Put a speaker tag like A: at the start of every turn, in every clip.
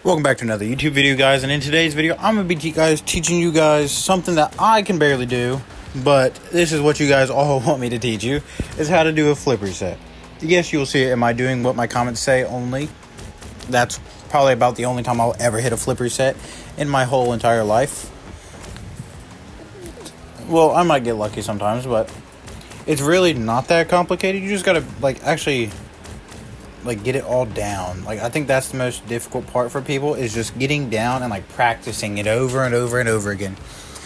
A: Welcome back to another YouTube video, guys, and in today's video I'm going to be teaching you guys something that I can barely do, but this is what you guys all want me to teach you, is how to do a flip reset. Yes, you'll see it in my doing what my comments say only. That's probably about the only time I'll ever hit a flip reset in my whole entire life. Well, I might get lucky sometimes, but it's really not that complicated. You just got to actually get it all down. I think that's the most difficult part for people, is just getting down and practicing it over and over and over again,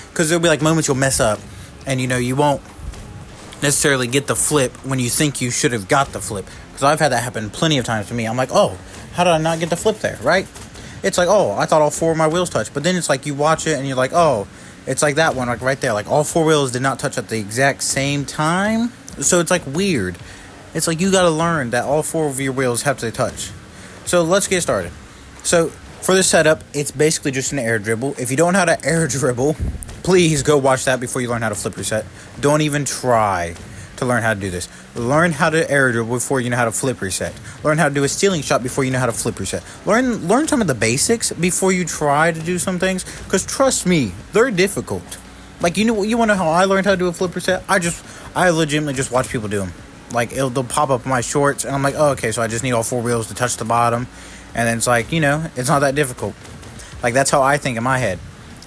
A: because there'll be moments you'll mess up and you won't necessarily get the flip when you think you should have got the flip, because I've had that happen plenty of times to me. I'm like, oh, how did I not get the flip there, right? It's like, oh, I thought all four of my wheels touched, but then it's like you watch it and you're like, oh, it's like that one, right there, all four wheels did not touch at the exact same time. So it's weird. It's you got to learn that all four of your wheels have to touch. So let's get started. So for this setup, it's basically just an air dribble. If you don't know how to air dribble, please go watch that before you learn how to flip reset. Don't even try to learn how to do this. Learn how to air dribble before you know how to flip reset. Learn how to do a stealing shot before you know how to flip reset. Learn some of the basics before you try to do some things, because trust me, they're difficult. You want to know how I learned how to do a flip reset? I legitimately just watch people do them. They'll pop up in my shorts, and I'm like, oh, okay, so I just need all four wheels to touch the bottom, and then it's it's not that difficult. That's how I think in my head,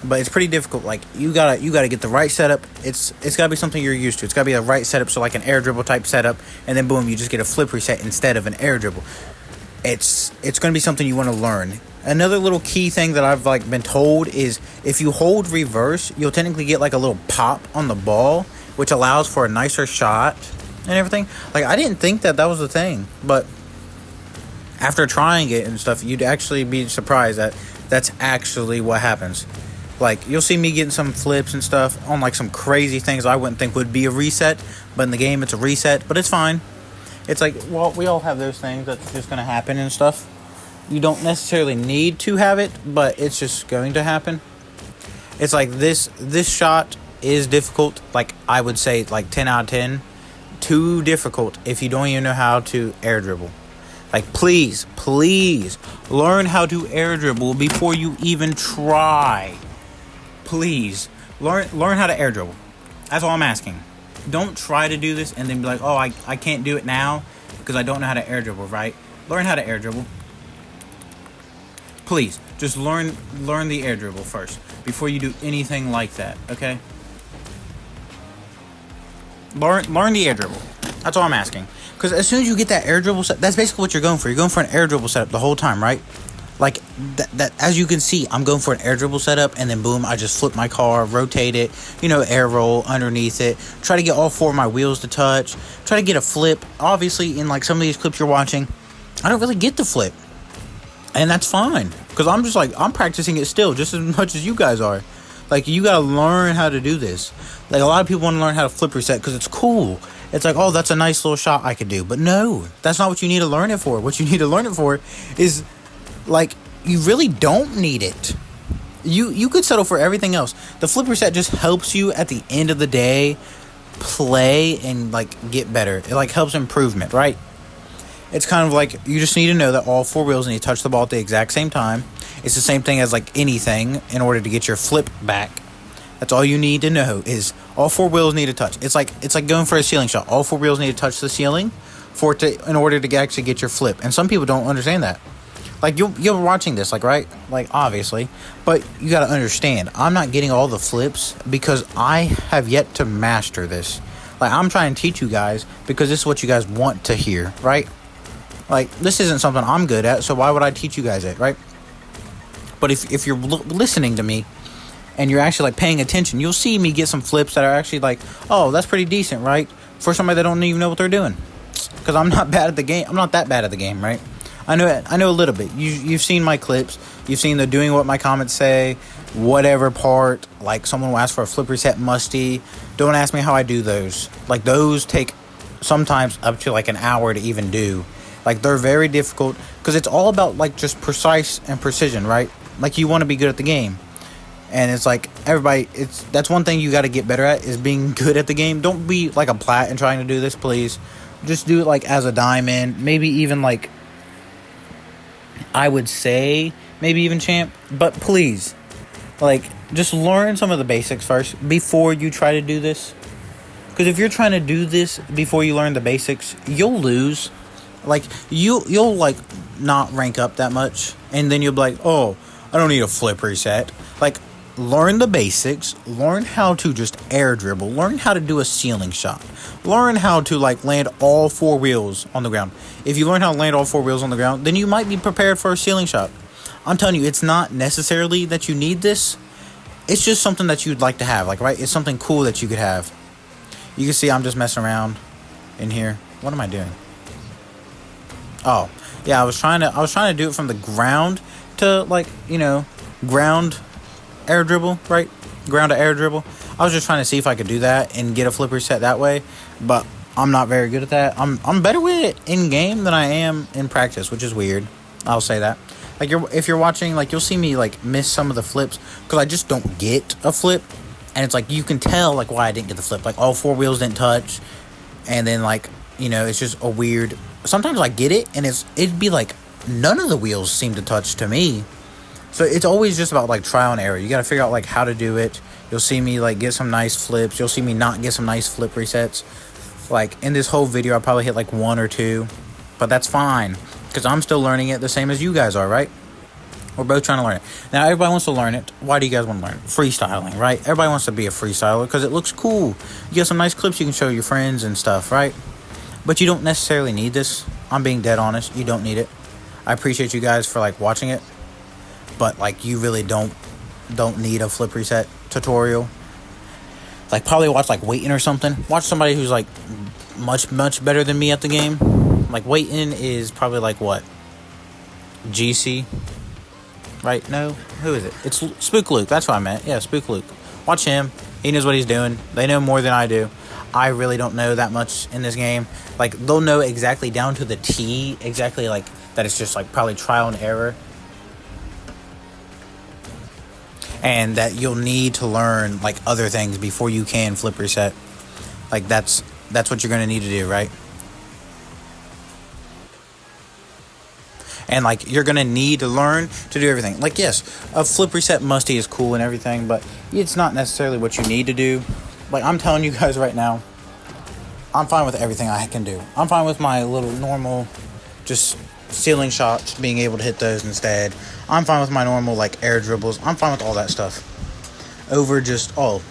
A: but it's pretty difficult. You gotta get the right setup. It's gotta be something you're used to. It's gotta be the right setup, so an air dribble type setup, and then boom, you just get a flip reset instead of an air dribble. It's gonna be something you want to learn. Another little key thing that I've been told is, if you hold reverse, you'll technically get a little pop on the ball, which allows for a nicer shot and everything. I didn't think that was a thing, but after trying it and stuff, you'd actually be surprised that that's actually what happens. You'll see me getting some flips and stuff on some crazy things I wouldn't think would be a reset, but in the game it's a reset, but it's fine. It's well, we all have those things that's just going to happen and stuff. You don't necessarily need to have it, but it's just going to happen. It's this shot is difficult. I would say 10 out of 10. Too difficult if you don't even know how to air dribble. Please learn how to air dribble before you even try. Please learn how to air dribble. That's all I'm asking. Don't try to do this and then be like, oh, I can't do it now because I don't know how to air dribble, right? Learn how to air dribble. Please just learn the air dribble first before you do anything like that, okay? Learn the air dribble. That's all I'm asking. Because as soon as you get that air dribble set, that's basically what you're going for. You're going for an air dribble setup the whole time, right? That as you can see, I'm going for an air dribble setup, and then boom, I just flip my car, rotate it, air roll underneath it, try to get all four of my wheels to touch, try to get a flip. Obviously, in some of these clips you're watching, I don't really get the flip. And that's fine, because I'm just I'm practicing it still just as much as you guys are. You gotta learn how to do this. A lot of people want to learn how to flip reset because it's cool. It's oh, that's a nice little shot I could do. But no, that's not what you need to learn it for. What you need to learn it for is, you really don't need it. You could settle for everything else. The flip reset just helps you at the end of the day play and, get better. It, helps improvement, right? It's kind of you just need to know that all four wheels need to touch the ball at the exact same time. It's the same thing as anything in order to get your flip back. That's all you need to know, is all four wheels need to touch. It's like going for a ceiling shot. All four wheels need to touch the ceiling in order to actually get your flip. And some people don't understand that. You're watching this, right? Obviously. But you got to understand, I'm not getting all the flips because I have yet to master this. I'm trying to teach you guys because this is what you guys want to hear, right? This isn't something I'm good at, so why would I teach you guys it, right? But if you're listening to me and you're actually paying attention, you'll see me get some flips that are actually oh, that's pretty decent, right? For somebody that don't even know what they're doing. Because I'm not bad at the game. I'm not that bad at the game, right? I know a little bit. You've seen my clips. You've seen the doing what my comments say, whatever part. Someone will ask for a flip reset musty. Don't ask me how I do those. Those take sometimes up to an hour to even do. They're very difficult because it's all about just precise and precision, right? You want to be good at the game. And it's everybody, that's one thing you got to get better at, is being good at the game. Don't be a plat and trying to do this, please. Just do it as a diamond. Maybe even I would say maybe even champ. But please, like, just learn some of the basics first before you try to do this. Because if you're trying to do this before you learn the basics, you'll lose. Like, you'll like, not rank up that much. And then you'll be like, oh, I don't need a flip reset. Like, learn the basics. Learn how to just air dribble. Learn how to do a ceiling shot. Learn how to, like, land all 4 wheels on the ground. If you learn how to land all 4 wheels on the ground, then you might be prepared for a ceiling shot. I'm telling you, it's not necessarily that you need this. It's just something that you'd like to have. Like, right? It's something cool that you could have. You can see I'm just messing around in here. What am I doing? Oh, yeah, I was trying to do it from the ground to, like, you know, ground air dribble, right? Ground to air dribble. I was just trying to see if I could do that and get a flip reset that way, but I'm not very good at that. I'm better with it in game than I am in practice, which is weird. I'll say that. Like, if you're watching, like, you'll see me, like, miss some of the flips because I just don't get a flip. And it's like, you can tell, like, why I didn't get the flip. Like, all 4 wheels didn't touch. And then, like, you know, it's just a weird... Sometimes I get it, and it'd be like, none of the wheels seem to touch to me. So it's always just about, like, trial and error. You got to figure out, like, how to do it. You'll see me, like, get some nice flips. You'll see me not get some nice flip resets. Like, in this whole video, I probably hit, like, 1 or 2. But that's fine. Because I'm still learning it the same as you guys are, right? We're both trying to learn it. Now, everybody wants to learn it. Why do you guys want to learn it? Freestyling, right? Everybody wants to be a freestyler because it looks cool. You get some nice clips you can show your friends and stuff, right? But you don't necessarily need this. I'm being dead honest. You don't need it. I appreciate you guys for, like, watching it. But, like, you really don't need a flip reset tutorial. Like, probably watch, like, Waiting or something. Watch somebody who's, like, much better than me at the game. Like, Waiting is probably, like, what? GC? Right? No? Who is it? It's Spook Luke. That's what I meant. Yeah, Spook Luke. Watch him. He knows what he's doing. They know more than I do. I really don't know that much in this game. Like, they'll know exactly down to the T, exactly, like, that it's just, like, probably trial and error. And that you'll need to learn, like, other things before you can flip reset. Like, that's what you're going to need to do, right? And, like, you're going to need to learn to do everything. Like, yes, a flip reset musty is cool and everything, but it's not necessarily what you need to do. Like, I'm telling you guys right now, I'm fine with everything I can do. I'm fine with my little normal, just ceiling shots, being able to hit those instead. I'm fine with my normal, like, air dribbles. I'm fine with all that stuff. Over just, oh,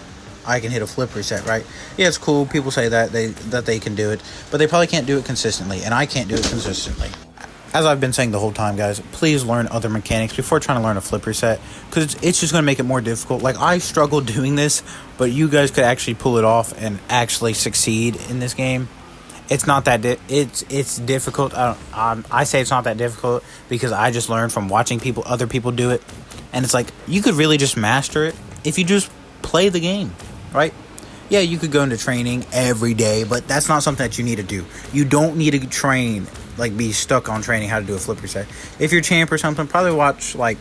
A: I can hit a flip reset, right? Yeah, it's cool. People say that they can do it, but they probably can't do it consistently, and I can't do it consistently. As I've been saying the whole time, guys, please learn other mechanics before trying to learn a flip reset, because it's just going to make it more difficult. Like, I struggle doing this, but you guys could actually pull it off and actually succeed in this game. It's not that it's difficult. I say it's not that difficult because I just learned from watching other people do it, and it's like, you could really just master it if you just play the game, right? Yeah, you could go into training every day, but that's not something that you need to do. You don't need to train, like, be stuck on training how to do a flip reset. If you're champ or something, probably watch, like,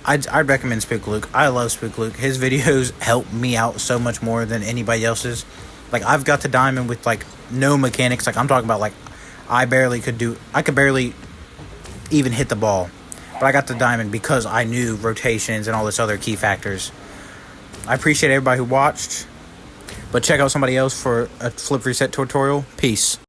A: I'd recommend Spook Luke. I love Spook Luke. His videos help me out so much more than anybody else's. Like, I've got to diamond with, like, no mechanics. Like, I'm talking about, like, I could barely even hit the ball. But I got to diamond because I knew rotations and all this other key factors. I appreciate everybody who watched. But check out somebody else for a flip reset tutorial. Peace.